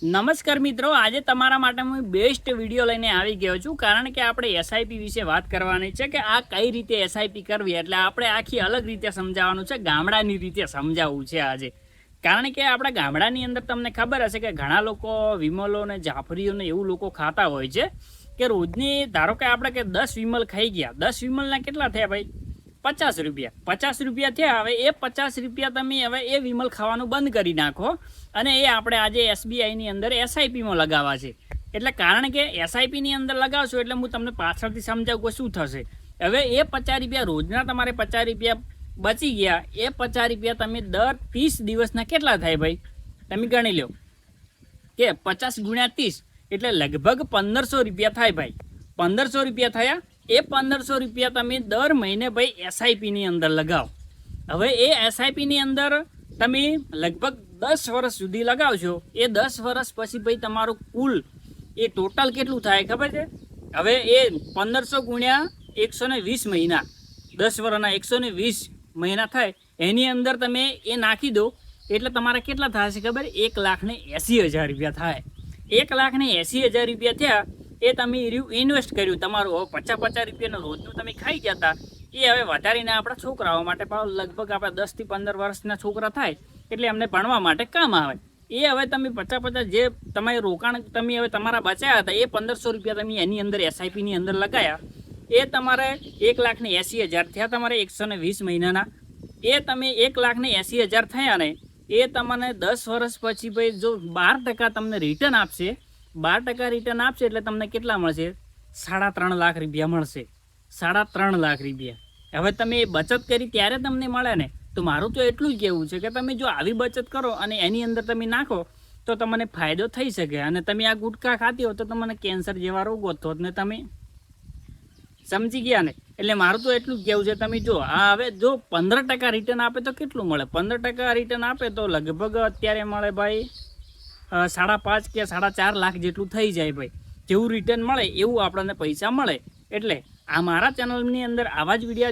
નમસ્કાર મિત્રો, આજે તમારા માટે હું બેસ્ટ વિડીયો લઈને આવી ગયો છું. કારણ કે આપણે એસઆઈપી વિશે વાત કરવાની છે કે આ કઈ રીતે એસઆઈપી કરવી. એટલે આપણે આખી અલગ રીતે સમજાવવાનું છે, ગામડાની રીતે સમજાવવું છે આજે. કારણ કે આપણા ગામડાની અંદર તમને ખબર હશે કે ઘણા લોકો વિમલો ને જાફરીઓ ને એવું લોકો ખાતા હોય છે કે રોજની ધારો કે આપણે કે 10 વિમલ ખાઈ ગયા. 10 વિમલના કેટલા થયા ભાઈ? 50 રૂપિયા. 50 રૂપિયા થયા. હવે એ 50 રૂપિયા તમે હવે એ વિમલ ખાવાનું બંધ કરી નાખો અને એ આપણે આજે એસબીઆઈની અંદર એસઆઈપીમાં લગાવવા છે. એટલે કારણ કે એસઆઈપીની અંદર લગાવશો એટલે હું તમને પાછળથી સમજાવું કે શું થશે. હવે એ 50 રૂપિયા રોજના તમારે 50 રૂપિયા બચી ગયા. એ 50 રૂપિયા તમે દર 30 દિવસના કેટલા થાય ભાઈ? તમે ગણી લો કે 50 ગુણ્યા 30 એટલે લગભગ 1500 રૂપિયા થાય ભાઈ. 1500 રૂપિયા થયા. એ 1500 રૂપિયા તમે દર મહિને ભાઈ એસઆઈપીની અંદર લગાવો. હવે એ એસઆઈપીની અંદર તમે લગભગ 10 વર્ષ સુધી લગાવશો. એ 10 વર્ષ પછી ભાઈ તમારું કુલ એ ટોટલ કેટલું થાય ખબર છે? હવે એ 1500 ગુણ્યા 120 મહિના, 10 વર્ષના 120 મહિના થાય. એની અંદર તમે એ નાખી દો એટલે તમારે કેટલા થશે ખબર? 1,80,000 રૂપિયા થાય. 1,80,000 રૂપિયા થયા. એ તમે ઇન્વેસ્ટ કર્યું તમારું. હવે 50 રૂપિયાનું રોજનું તમે ખાઈ ગયા હતા એ હવે વધારીને આપણા છોકરાઓ માટે લગભગ આપણા 10 થી 15 વર્ષના છોકરા થાય એટલે એમને ભણવા માટે કામ આવે. એ હવે તમે 50 જે તમારે રોકાણ તમે હવે તમારા બચાયા હતા એ 1500 રૂપિયા તમે એની અંદર એસઆઈપીની અંદર લગાયા. એ તમારે 1,80,000 થયા તમારે 120 મહિનાના. એ તમે 1,80,000 થયા ને એ તમને 10 વર્ષ પછી ભાઈ જો 12% તમને રિટર્ન આપશે. 12% રિટર્ન આપશે એટલે તમને કેટલા મળશે? 3.5 લાખ રૂપિયા મળશે. 3.5 લાખ રૂપિયા. હવે તમે એ બચત કરી ત્યારે તમને મળે ને. તો મારું તો એટલું જ કહેવું છે કે તમે જો આવી બચત કરો અને એની અંદર તમે નાખો તો તમને ફાયદો થઈ શકે. અને તમે આ ગુટખા ખાતી હો તો તમને કેન્સર જેવા રોગો થોત ને તમે સમજી ગયા ને. એટલે મારું તો એટલું જ કહેવું છે તમે જો આ હવે જો 15% રિટર્ન આપે તો કેટલું મળે? 15% રિટર્ન આપે તો લગભગ અત્યારે મળે ભાઈ 5.5 કે 4.5 લાખ જેટલું થઈ જાય ભાઈ. જેવું રિટર્ન મળે એવું આપણને પૈસા મળે. એટલે આ મારા ચેનલની અંદર આવા જ વિડીયો